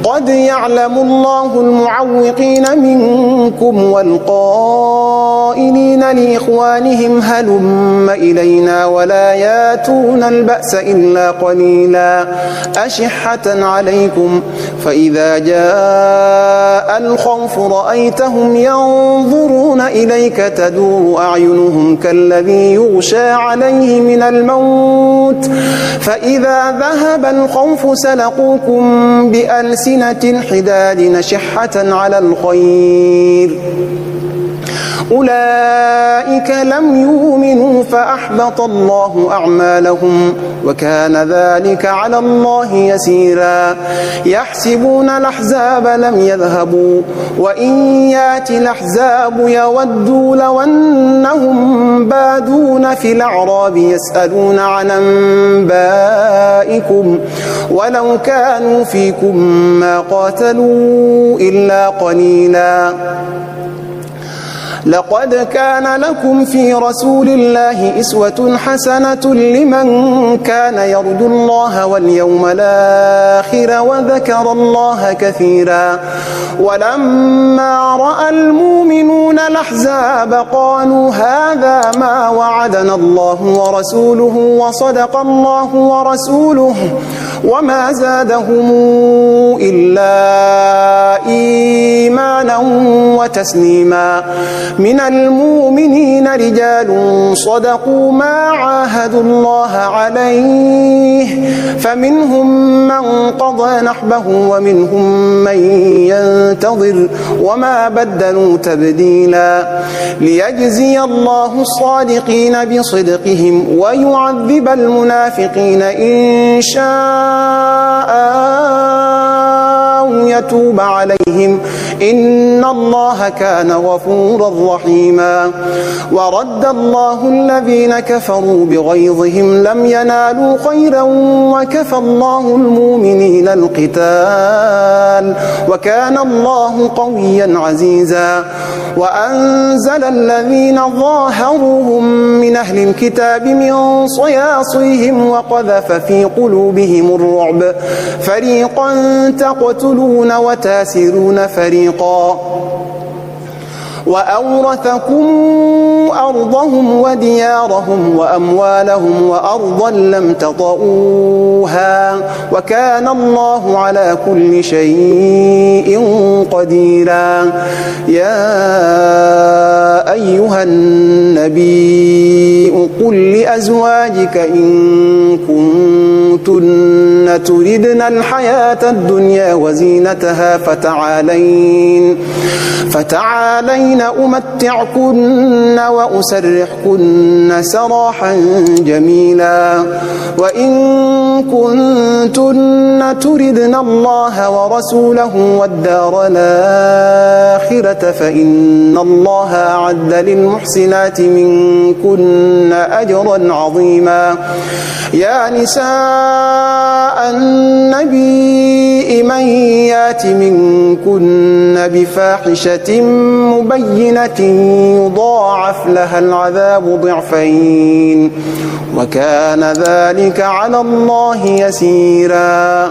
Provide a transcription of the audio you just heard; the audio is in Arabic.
قد يعلم الله المعوقين منكم والقائلين لإخوانهم هلم إلينا ولا ياتون البأس إلا قليلا أشحة عليكم فإذا جاء الخوف رأيتهم ينظرون إليك تدور أعينهم كالذي يغشى عليه من الموت فإذا ذهب الخوف سلقوكم بألسنة حداد نشحة على الخير أولئك لم يؤمنوا فأحبط الله أعمالهم وكان ذلك على الله يسيرا يحسبون الأحزاب لم يذهبوا وإن يأتي الأحزاب يودوا لو أنهم بادون في الأعراب يسألون عن أنبائكم ولو كانوا فيكم ما قاتلوا إلا قليلا لقد كان لكم في رسول الله أسوة حسنة لمن كان يرجو الله واليوم الآخر وذكر الله كثيرا ولما رأى المؤمنون الأحزاب قالوا هذا ما وعدنا الله ورسوله وصدق الله ورسوله وما زادهم إلا إيمانا وتسليما من المؤمنين رجال صدقوا ما عاهدوا الله عليه فمنهم من قضى نحبه ومنهم من ينتظر وما بدلوا تبديلا ليجزي الله الصادقين بصدقهم ويعذب المنافقين إن شاء يتوب عليهم إن الله كان غفورا رحيما ورد الله الذين كفروا بغيظهم لم ينالوا خيرا وكفى الله المؤمنين القتال وكان الله قويا عزيزا وأنزل الذين ظاهروهم من أهل الكتاب من صياصيهم وقذف في قلوبهم الرعب فريقا تقتلون وتاسرون فريقا وأورثكم أرضهم وديارهم وأموالهم وأرضا لم تطئوها وكان الله على كل شيء قديرا يا أيها النبي قل لأزواجك إن كنتن تردن الحياة الدنيا وزينتها فتعالين أمتعكن وأسرحكن سراحا جميلا وإن كنتن تردن الله ورسوله والدار الآخرة فإن الله أعد للمحسنات منكن أجرا عظيما يا نساء النبي من يات منكن بفاحشة مبينة يضاعف لها العذاب ضعفين وكان ذلك على الله يسيرا.